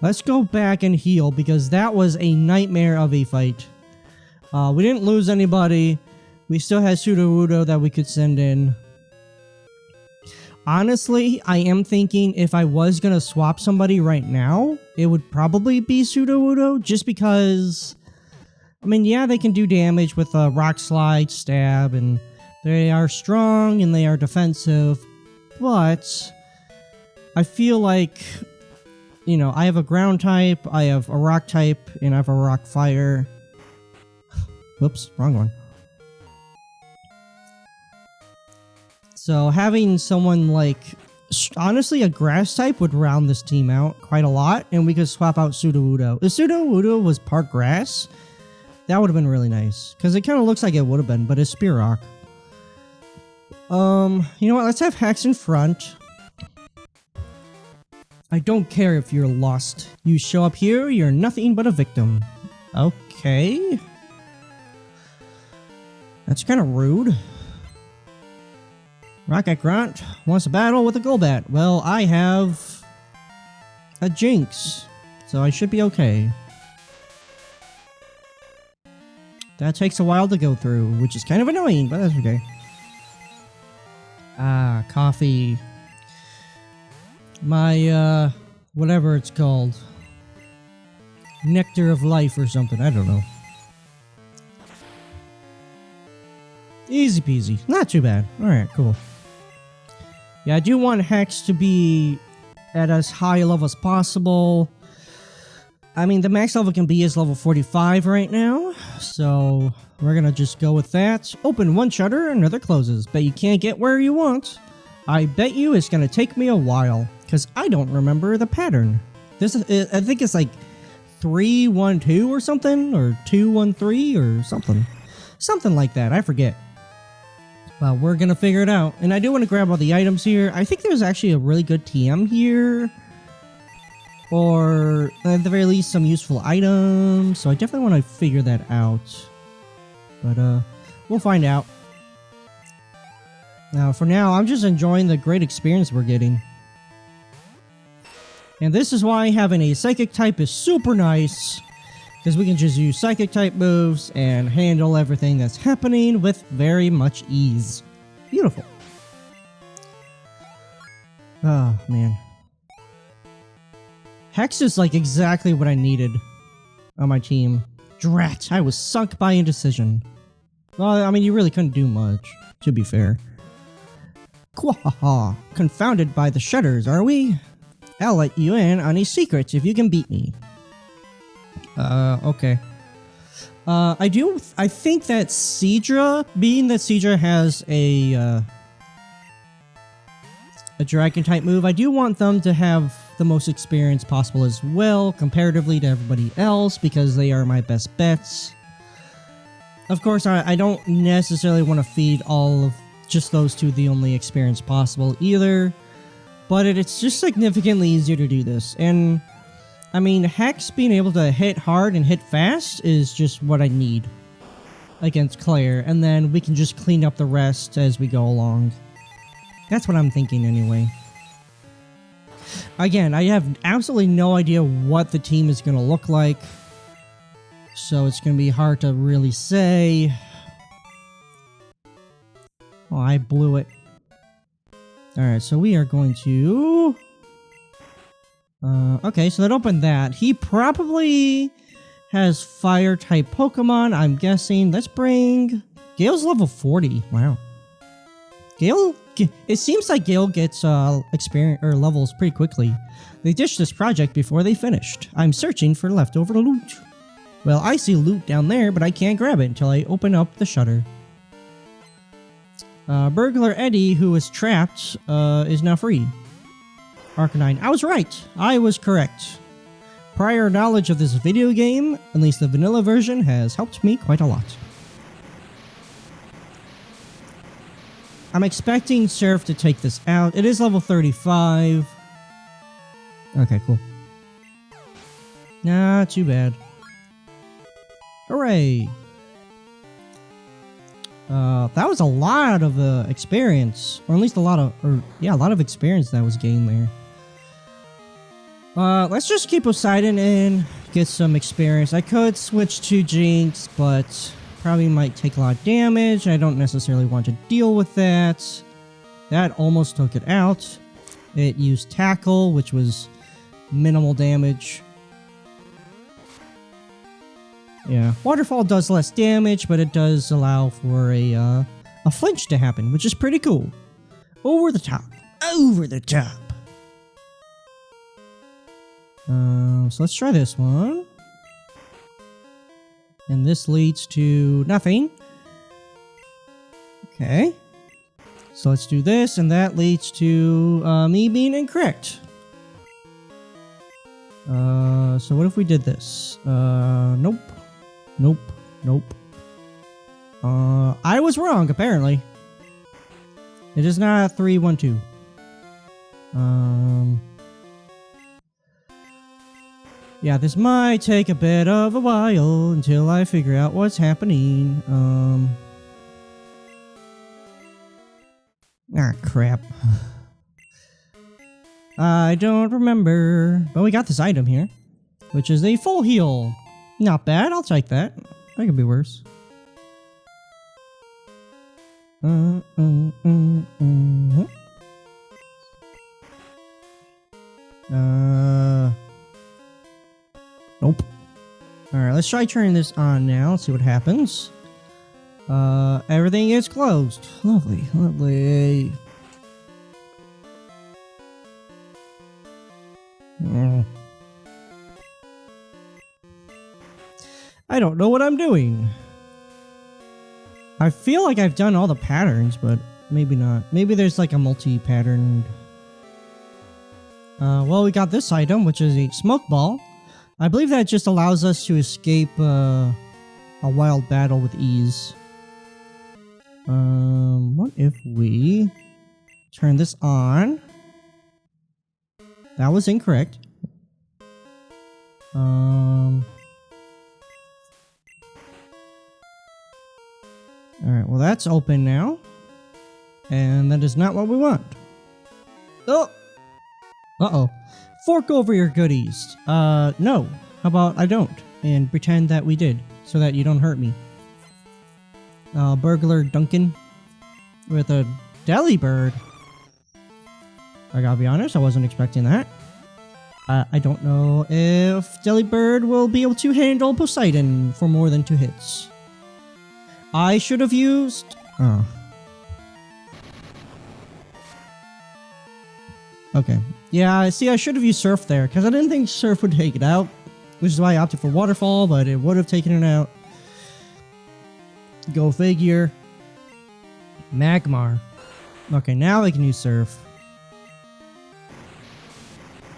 Let's go back and heal because that was a nightmare of a fight. We didn't lose anybody. We still had Sudowoodo that we could send in. Honestly, I am thinking if I was gonna swap somebody right now, it would probably be Sudowoodo, just because, I mean, yeah, they can do damage with a Rock Slide, Stab, and they are strong and they are defensive, but I feel like, you know, I have a ground type, I have a rock type, and I have a rock fire. Whoops, wrong one. So having someone like, honestly, a grass type would round this team out quite a lot, and we could swap out Sudowoodo. If Sudowoodo was part grass, that would have been really nice, because it kind of looks like it would have been, but it's Spear Rock. You know what, let's have Hex in front. I don't care if you're lost. You show up here, you're nothing but a victim. Okay. That's kind of rude. Rocket Grunt wants to battle with a Golbat. Well, I have a Jinx, so I should be okay. That takes a while to go through, which is kind of annoying, but that's okay. Ah, coffee. My, whatever it's called. Nectar of Life or something, I don't know. Easy peasy. Not too bad. Alright, cool. Yeah, I do want Hex to be at as high a level as possible. I mean, the max level can be is level 45 right now, so we're gonna just go with that. Open one shutter, another closes, but you can't get where you want. I bet you it's gonna take me a while, because I don't remember the pattern. This is, I think it's like 3-1-2 or something, or 2-1-3 or something. Something like that, I forget. Well, we're gonna figure it out. And I do want to grab all the items here. I think there's actually a really good TM here. Or, at the very least, some useful items. So I definitely want to figure that out. But, we'll find out. Now, for now, I'm just enjoying the great experience we're getting. And this is why having a Psychic type is super nice. Because we can just use Psychic type moves and handle everything that's happening with very much ease. Beautiful. Oh, man. Hex is like exactly what I needed on my team. Drat, I was sunk by indecision. Well, I mean, you really couldn't do much, to be fair. Quahaha. Confounded by the shutters, are we? I'll let you in on a secret if you can beat me. Okay. I think that Seadra, being that Seadra has a dragon type move, I do want them to have the most experience possible as well, comparatively to everybody else, because they are my best bets. Of course, I don't necessarily want to feed all of just those two the only experience possible either, but it's just significantly easier to do this, and I mean, Hex being able to hit hard and hit fast is just what I need against Claire, and then we can just clean up the rest as we go along. That's what I'm thinking anyway. Again, I have absolutely no idea what the team is going to look like, so it's going to be hard to really say. Oh, I blew it. Alright, so we are going to... okay, so that opened that. He probably has fire-type Pokemon, I'm guessing. Let's bring... Gale's level 40. Wow. Gale... It seems like Gale gets experience or levels pretty quickly. They ditched this project before they finished. I'm searching for leftover loot. Well, I see loot down there, but I can't grab it until I open up the shutter. Burglar Eddie, who was trapped, is now free. Arcanine, I was right. I was correct. Prior knowledge of this video game, at least the vanilla version, has helped me quite a lot. I'm expecting Surf to take this out. It is level 35. Okay, cool. Not too bad. Hooray! That was a lot of experience, or at least a lot of experience that was gained there. Let's just keep Poseidon in, get some experience. I could switch to Jinx, but probably might take a lot of damage. I don't necessarily want to deal with that. That almost took it out. It used Tackle, which was minimal damage. Yeah, Waterfall does less damage, but it does allow for a flinch to happen, which is pretty cool. Over the top. Over the top. So let's try this one. And this leads to nothing. Okay. So let's do this, and that leads to me being incorrect. So what if we did this? Nope. Nope. Nope. I was wrong, apparently. It is not 3, 1, 2. Yeah, this might take a bit of a while until I figure out what's happening. Ah, crap. I don't remember. But we got this item here, which is a full heal. Not bad, I'll take that. That could be worse. Nope. Alright, let's try turning this on now. Let's see what happens. Everything is closed. Lovely, lovely. I don't know what I'm doing. I feel like I've done all the patterns, but maybe not. Maybe there's like a multi-patterned... well, we got this item, which is a smoke ball. I believe that just allows us to escape a wild battle with ease. What if we turn this on? That was incorrect. Alright, well that's open now. And that is not what we want. Oh! Uh-oh. Fork over your goodies. No. How about I don't? And pretend that we did, so that you don't hurt me. Burglar Duncan with a deli bird. I gotta be honest, I wasn't expecting that. I don't know if Delibird will be able to handle Poseidon for more than 2 hits. I should have used... Oh. Okay. Yeah, see, I should have used Surf there, because I didn't think Surf would take it out. Which is why I opted for Waterfall, but it would have taken it out. Go figure. Magmar. Okay, now I can use Surf.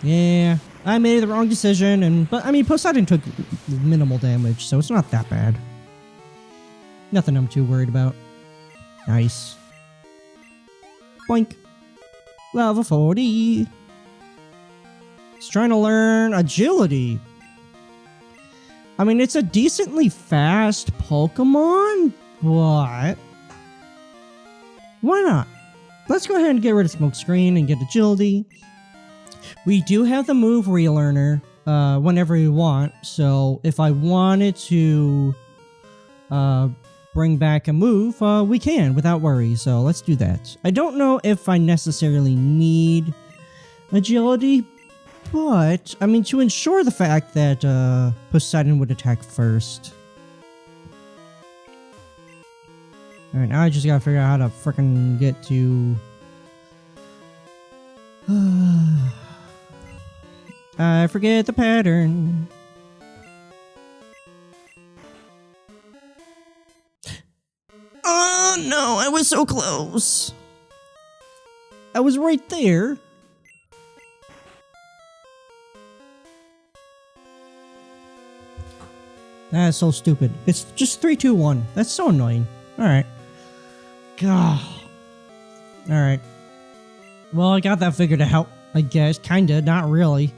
Yeah, I made the wrong decision, but I mean, Poseidon took minimal damage, so it's not that bad. Nothing I'm too worried about. Nice. Boink. Level 40. It's trying to learn agility. I mean, it's a decently fast Pokemon, but why not? Let's go ahead and get rid of Smokescreen and get agility. We do have the move relearner whenever we want, so if I wanted to bring back a move, we can without worry, so let's do that. I don't know if I necessarily need agility, but, I mean, to ensure the fact that Poseidon would attack first. Alright, now I just gotta figure out how to frickin' get to... I forget the pattern. Oh no, I was so close. I was right there. That's so stupid. It's just 3, 2, 1. That's so annoying. Alright. God. Alright. Well, I got that figured out, I guess. Kinda, not really.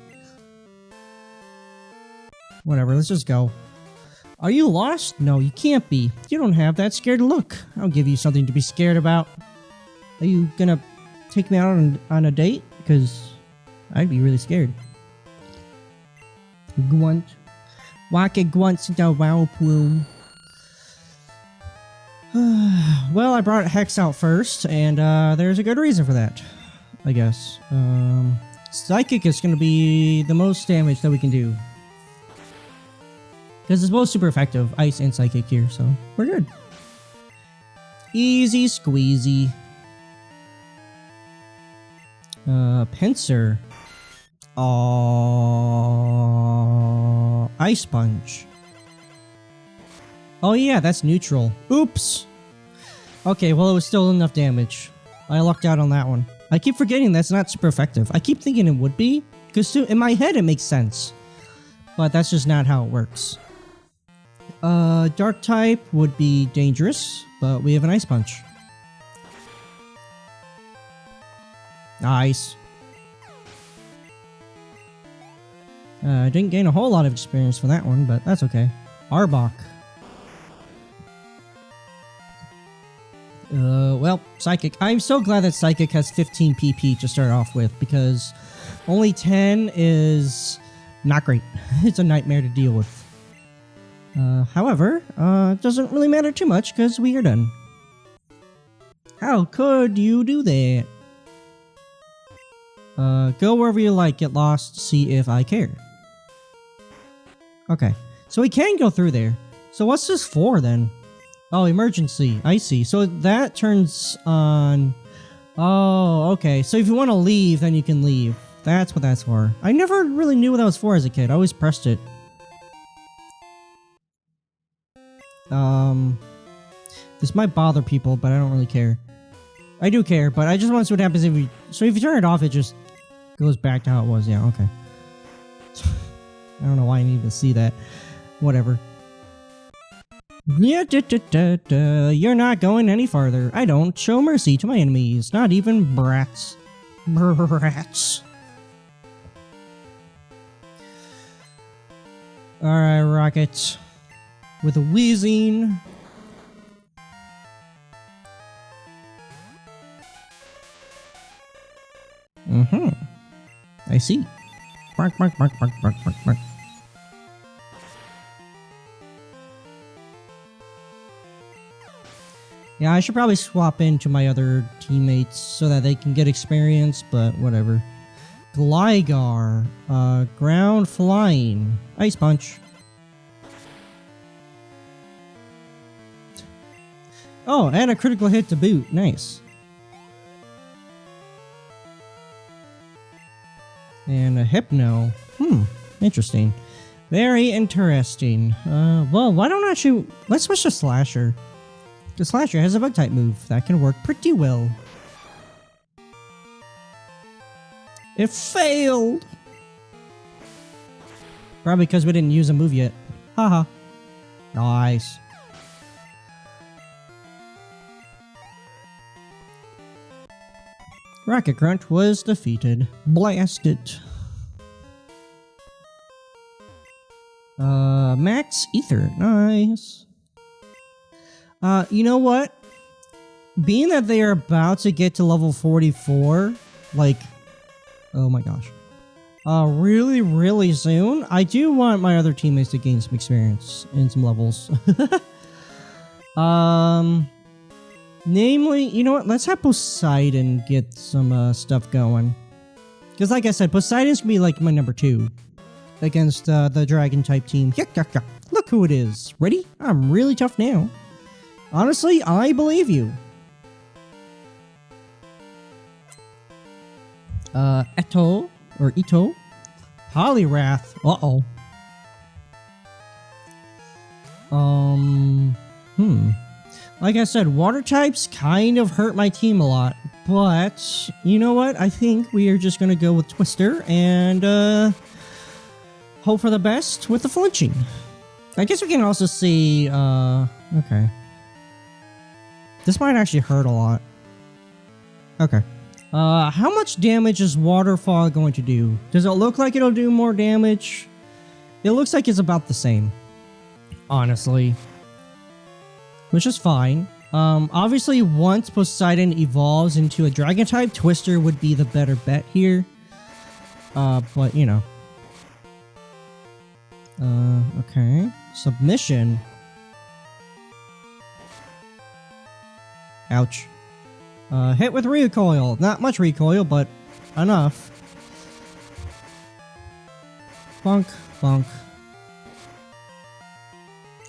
Whatever, let's just go. Are you lost? No, you can't be. You don't have that scared look. I'll give you something to be scared about. Are you gonna take me out on a date? Because I'd be really scared. Grunt. Rocket grunts into a whirlpool. Well, I brought Hex out first, and there's a good reason for that, I guess. Psychic is going to be the most damage that we can do. Because it's both super effective, Ice and Psychic here, so we're good. Easy squeezy. Pincer. Ice Punch. Oh yeah, that's neutral. Oops! Okay, well it was still enough damage. I lucked out on that one. I keep forgetting that's not super effective. I keep thinking it would be, because in my head it makes sense. But that's just not how it works. Dark type would be dangerous, but we have an Ice Punch. Nice. I didn't gain a whole lot of experience for that one, but that's okay. Arbok. Well, Psychic. I'm so glad that Psychic has 15 PP to start off with, because only 10 is not great. It's a nightmare to deal with. However, it doesn't really matter too much, because we are done. How could you do that? Go wherever you like, get lost, see if I care. Okay, so we can go through there. So what's this for then? Oh, emergency. I see. So that turns on... Oh, okay. So if you want to leave, then you can leave. That's what that's for. I never really knew what that was for as a kid. I always pressed it. This might bother people, but I don't really care. I do care, but I just want to see what happens if we... So if you turn it off, it just goes back to how it was. Yeah, okay. I don't know why I need to see that. Whatever. You're not going any farther. I don't show mercy to my enemies. Not even brats. Brats. Alright, Rocket. With a wheezing. I see. Bark, bark, bark, bark, bark, bark, bark. Yeah, I should probably swap into my other teammates so that they can get experience, but whatever. Gligar. Ground flying. Ice Punch. Oh, and a critical hit to boot. Nice. And a Hypno. Interesting. Very interesting. Well, why don't I shoot... Let's switch to Slasher. The Slasher has a Bug-type move that can work pretty well. It failed! Probably because we didn't use a move yet. Haha. Nice. Rocket Grunt was defeated. Blasted. Max Ether. Nice. You know what? Being that they are about to get to level 44, like, oh my gosh. Really, really soon, I do want my other teammates to gain some experience in some levels. Namely, you know what? Let's have Poseidon get some stuff going. Because like I said, Poseidon's gonna be like my number 2 against the dragon type team. Look who it is. Ready? I'm really tough now. Honestly, I believe you. Eto, or Ito. Poliwrath. Uh-oh. Like I said, water types kind of hurt my team a lot. But, you know what? I think we are just going to go with Twister and hope for the best with the flinching. I guess we can also see... okay. This might actually hurt a lot. Okay. How much damage is Waterfall going to do? Does it look like it'll do more damage? It looks like it's about the same. Honestly. Which is fine. Obviously, once Poseidon evolves into a Dragon type, Twister would be the better bet here. But, you know. Okay. Submission. Ouch. Hit with recoil. Not much recoil, but enough. Bonk, bonk.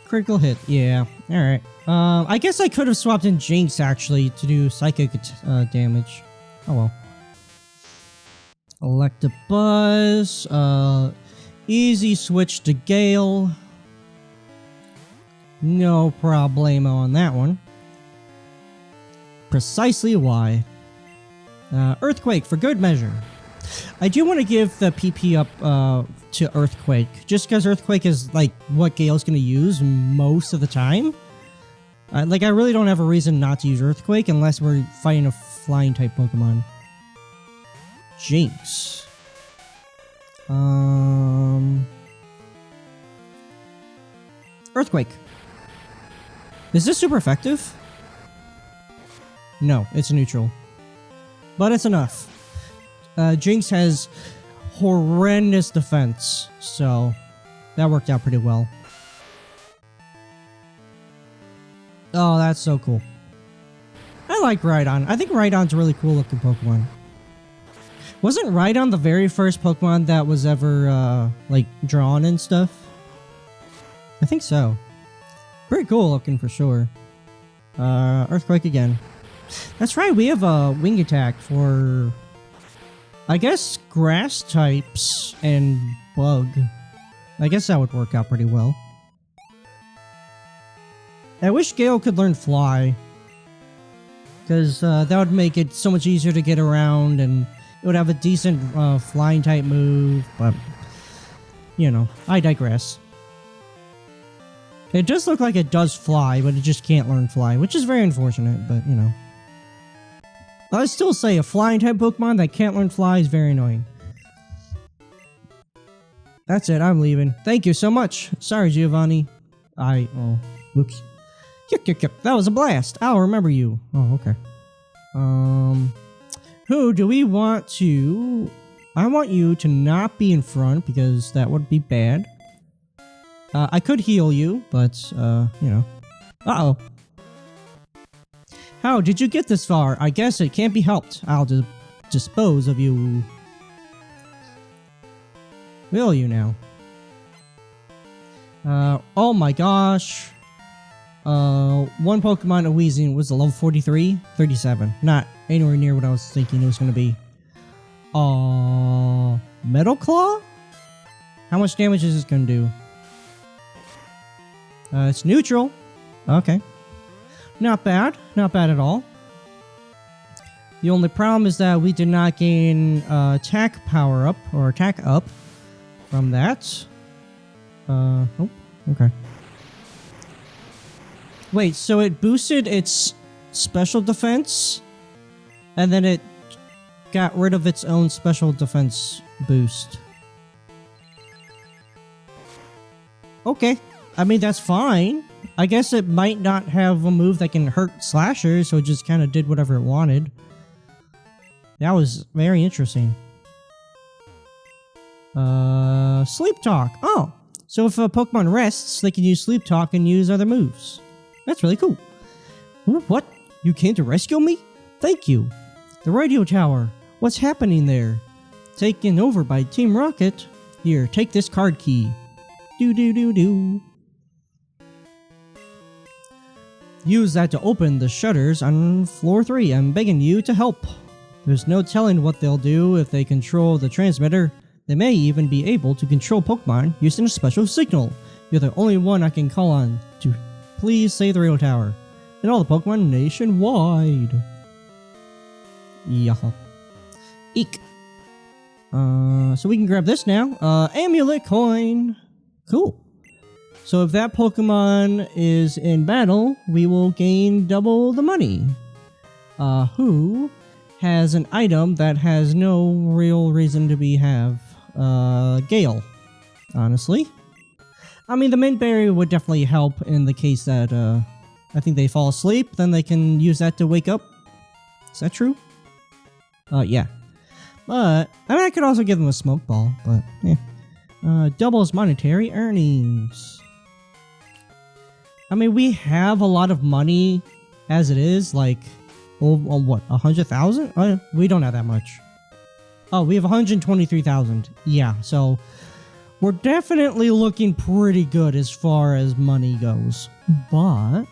Critical hit. Yeah. Alright. I guess I could have swapped in Jinx, actually, to do psychic damage. Oh well. Electabuzz. Easy switch to Gale. No problemo on that one. Precisely why. Earthquake for good measure. I do want to give the PP up to Earthquake, just because Earthquake is like what Gale's going to use most of the time. Like, I really don't have a reason not to use Earthquake unless we're fighting a flying type Pokemon. Jinx. Earthquake. Is this super effective? No, it's neutral. But it's enough. Jinx has horrendous defense, so that worked out pretty well. Oh, that's so cool. I like Rhydon. I think Rhydon's a really cool looking Pokemon. Wasn't Rhydon the very first Pokemon that was ever, like, drawn and stuff? I think so. Pretty cool looking for sure. Earthquake again. That's right, we have a wing attack for, I guess, grass types and bug. I guess that would work out pretty well. I wish Gale could learn fly, because that would make it so much easier to get around, and it would have a decent flying type move, but, you know, I digress. It does look like it does fly, but it just can't learn fly, which is very unfortunate, but, you know. I'd still say a flying type Pokemon that can't learn fly is very annoying. That's it, I'm leaving. Thank you so much. Sorry, Giovanni. Oh, whoops. Yuck. That was a blast. I'll remember you. Oh, okay. Who do we want to... I want you to not be in front, because that would be bad. I could heal you, but, you know. Uh-oh. How did you get this far? I guess it can't be helped. I'll dispose of you. Will you now? Oh my gosh. One Pokemon a Weezing was a level 43? 37. Not anywhere near what I was thinking it was going to be. Metal Claw? How much damage is this going to do? It's neutral. Okay. Not bad. Not bad at all. The only problem is that we did not gain attack power up or attack up from that. Oh, okay. Wait, so it boosted its special defense and then it got rid of its own special defense boost. Okay. I mean, that's fine. I guess it might not have a move that can hurt slashers, so it just kind of did whatever it wanted. That was very interesting. Sleep Talk. Oh, so if a Pokemon rests, they can use Sleep Talk and use other moves. That's really cool. What? You came to rescue me? Thank you. The radio tower. What's happening there? Taken over by Team Rocket. Here, take this card key. Do. Use that to open the shutters on floor 3. I'm begging you to help. There's no telling what they'll do if they control the transmitter. They may even be able to control Pokemon using a special signal. You're the only one I can call on to please save the radio tower and all the Pokemon nationwide. Yeah. Eek. So we can grab this now. Amulet coin. Cool. So if that Pokemon is in battle, we will gain double the money. Who has an item that has no real reason to have? Gale. Honestly. I mean, the Mint Berry would definitely help in the case that, I think they fall asleep, then they can use that to wake up. Is that true? Yeah. But, I mean, I could also give them a Smoke Ball, but, yeah. Doubles monetary earnings. I mean, we have a lot of money as it is, like, what, 100,000? We don't have that much. Oh, we have 123,000. Yeah, so we're definitely looking pretty good as far as money goes. But